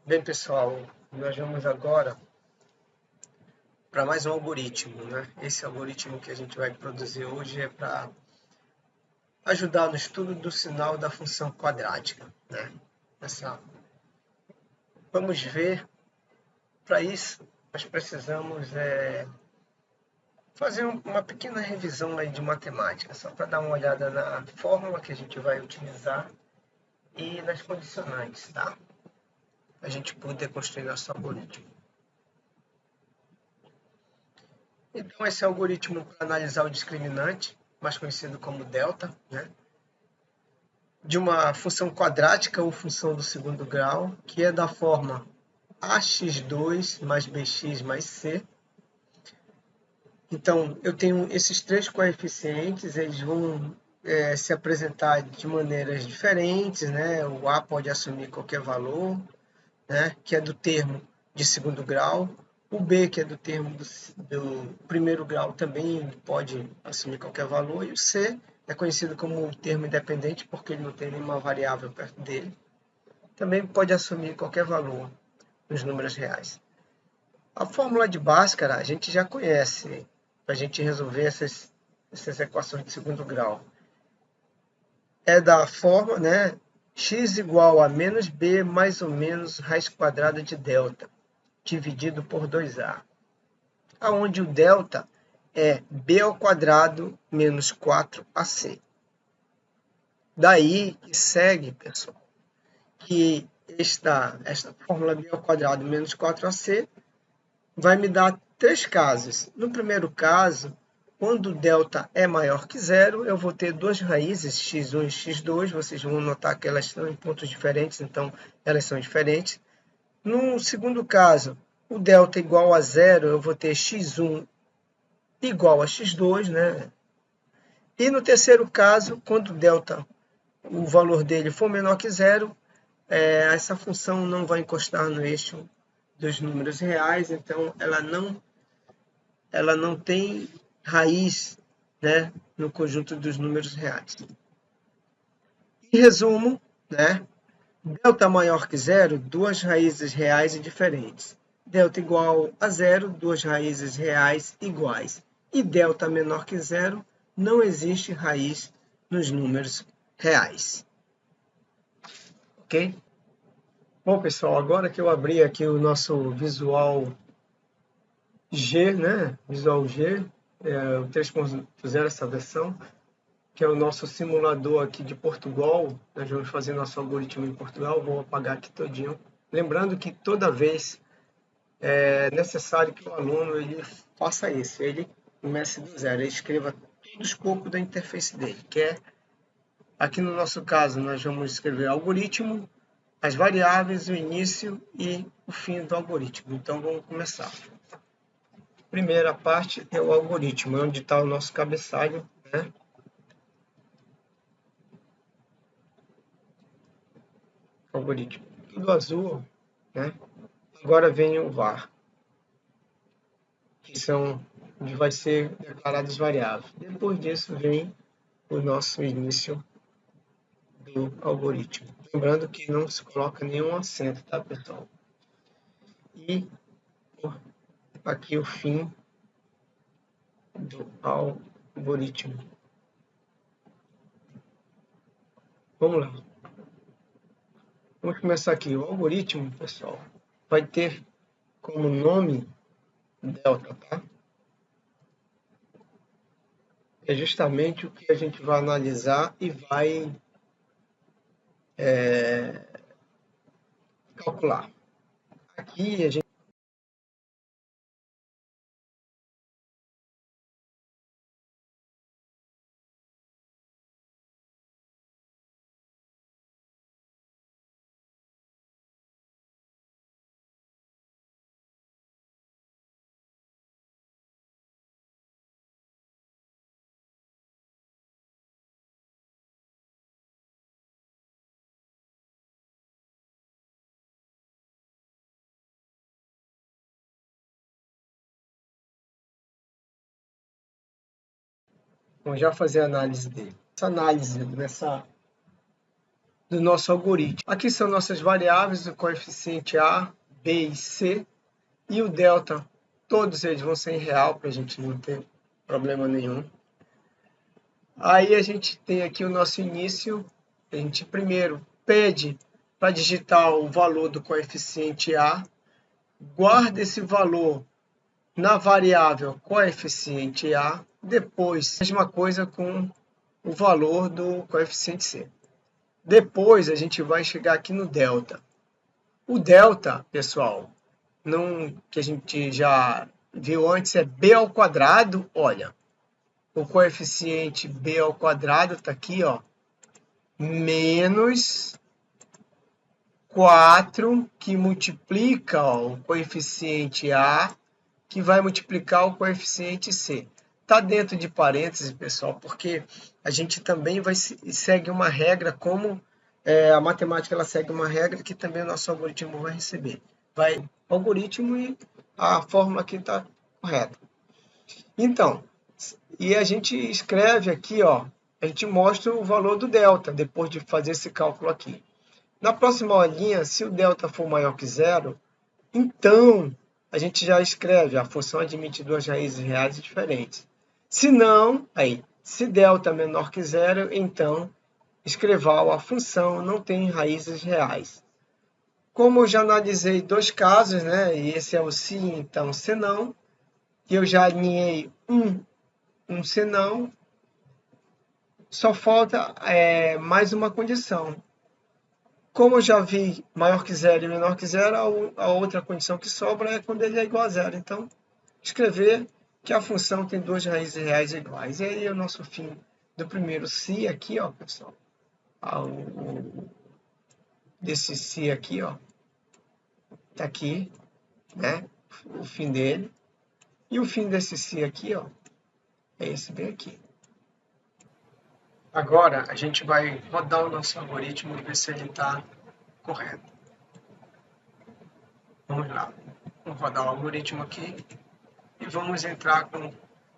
Bem, pessoal, nós vamos agora para mais um algoritmo, né? Esse algoritmo que a gente vai produzir hoje é para ajudar no estudo do sinal da função quadrática, né? Essa, vamos ver, para isso nós precisamos fazer uma pequena revisão aí de matemática, só para dar uma olhada na fórmula que a gente vai utilizar e nas condicionantes, tá? Para a gente poder construir nosso algoritmo. Então, esse é o algoritmo para analisar o discriminante, mais conhecido como delta, né, de uma função quadrática ou função do segundo grau, que é da forma ax2 mais bx mais c. Então, eu tenho esses três coeficientes, eles vão se apresentar de maneiras diferentes, né? O a pode assumir qualquer valor, né, que é do termo de segundo grau. O B, que é do termo do primeiro grau, também pode assumir qualquer valor. E o C é conhecido como termo independente, porque ele não tem nenhuma variável perto dele. Também pode assumir qualquer valor nos números reais. A fórmula de Bhaskara a gente já conhece, para a gente resolver essas equações de segundo grau. É da forma, né, x igual a menos b mais ou menos raiz quadrada de delta, dividido por 2a, aonde o delta é b ao quadrado menos 4ac. Daí que segue, pessoal, que esta fórmula b ao quadrado menos 4ac vai me dar três casos. No primeiro caso, quando o delta é maior que zero, eu vou ter duas raízes, x1 e x2. Vocês vão notar que elas estão em pontos diferentes, então elas são diferentes. No segundo caso, o delta igual a zero, eu vou ter x1 igual a x2, né? E no terceiro caso, quando o delta, o valor dele for menor que zero, essa função não vai encostar no eixo dos números reais, então ela não tem raiz, né, no conjunto dos números reais. Em resumo, né, delta maior que zero, duas raízes reais e diferentes. Delta igual a zero, duas raízes reais iguais. E delta menor que zero, não existe raiz nos números reais. Ok? Bom, pessoal, agora que eu abri aqui o nosso Visual G, né? Visual G, o 3.0, essa versão, que é o nosso simulador aqui de Portugal. Nós vamos fazer nosso algoritmo em Portugal. Vou apagar aqui todinho. Lembrando que toda vez é necessário que o aluno ele faça isso. Ele comece do zero, ele escreva todo o escopo da interface dele, que é, aqui no nosso caso, nós vamos escrever algoritmo, as variáveis, o início e o fim do algoritmo. Então, vamos começar. Primeira parte é o algoritmo, onde está o nosso cabeçalho, né? Algoritmo. Tudo azul, né? Agora vem o var, que são onde vai ser declaradas variáveis. Depois disso vem o nosso início do algoritmo. Lembrando que não se coloca nenhum acento, tá, pessoal? E aqui o fim do algoritmo. Vamos lá. Vamos começar aqui. O algoritmo, pessoal, vai ter como nome delta, tá? É justamente o que a gente vai analisar e vai calcular. Aqui a gente vamos já fazer a análise dele. Essa análise do nosso algoritmo. Aqui são nossas variáveis, o coeficiente A, B e C, e o delta, todos eles vão ser em real, para a gente não ter problema nenhum. Aí a gente tem aqui o nosso início, a gente primeiro pede para digitar o valor do coeficiente A, guarda esse valor na variável coeficiente A, depois, mesma coisa com o valor do coeficiente C. Depois a gente vai chegar aqui no delta. O delta, pessoal, que a gente já viu antes, é b ao quadrado. Olha, o coeficiente b ao quadrado está aqui, ó, menos 4, que multiplica, ó, o coeficiente A, que vai multiplicar o coeficiente C. Está dentro de parênteses, pessoal, porque a gente também segue uma regra, como a matemática ela segue uma regra que também o nosso algoritmo vai receber. Vai o algoritmo e a fórmula aqui está correta. Então, e a gente escreve aqui, ó, a gente mostra o valor do delta, depois de fazer esse cálculo aqui. Na próxima linha, se o delta for maior que zero, então a gente já escreve, a função admite duas raízes reais diferentes. Se não, aí, se delta é menor que zero, então escreval, a função não tem raízes reais. Como eu já analisei dois casos, né, e esse é o se, então se não, e eu já alinhei um se não, só falta mais uma condição. Como eu já vi maior que zero e menor que zero, a outra condição que sobra é quando ele é igual a zero. Então, escrever que a função tem duas raízes reais iguais. E aí é o nosso fim do primeiro se aqui, ó, pessoal. Desse se aqui, ó. Tá aqui, né? O fim dele. E o fim desse se aqui, ó, é esse bem aqui. Agora, a gente vai rodar o nosso algoritmo e ver se ele está correto. Vamos lá. Vamos rodar o algoritmo aqui e vamos entrar com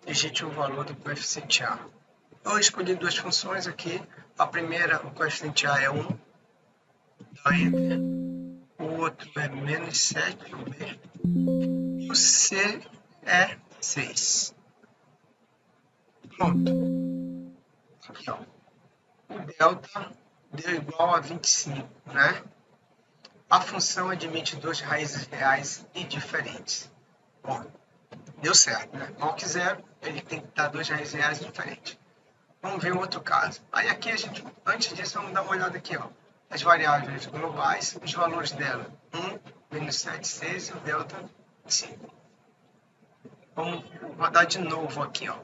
digite o valor do coeficiente A. Eu escolhi duas funções aqui. A primeira, o coeficiente A é 1, dá Enter. O outro é menos 7, o B. E o C é 6. Pronto. Aqui, ó. O delta deu igual a 25, né? A função admite duas raízes reais e diferentes. Bom, deu certo, né? Igual que zero, ele tem que dar duas raízes reais diferentes. Vamos ver um outro caso. Aí aqui a gente, antes disso, vamos dar uma olhada aqui, ó. As variáveis globais, os valores dela. 1, menos 7, 6 e o delta 5. Vamos rodar de novo aqui, ó.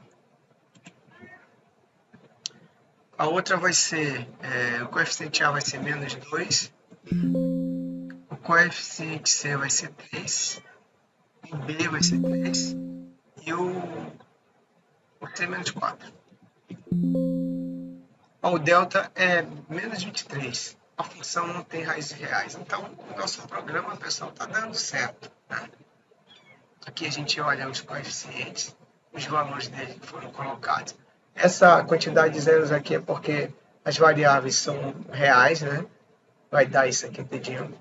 A outra vai ser, o coeficiente A vai ser menos 2, o coeficiente C vai ser 3, o B vai ser 3 e o C menos 4. O delta é menos 23. A função não tem raízes reais. Então, o nosso programa, pessoal, está dando certo, né? Aqui a gente olha os coeficientes, os valores dele que foram colocados. Essa quantidade de zeros aqui é porque as variáveis são reais, né? Vai dar isso aqui tudinho.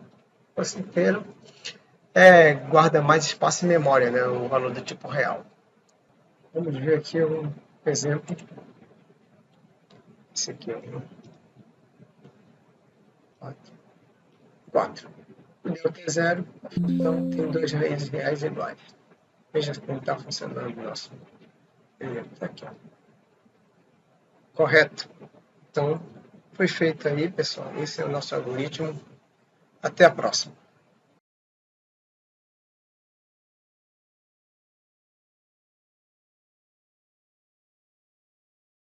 Fosse inteiro. Guarda mais espaço em memória, né? O valor do tipo real. Vamos ver aqui um exemplo. Esse aqui é o 4. O delta é zero, a função tem duas raízes reais iguais. Veja como está funcionando o nosso exemplo. Aqui, ó. Correto. Então, foi feito aí, pessoal. Esse é o nosso algoritmo. Até a próxima.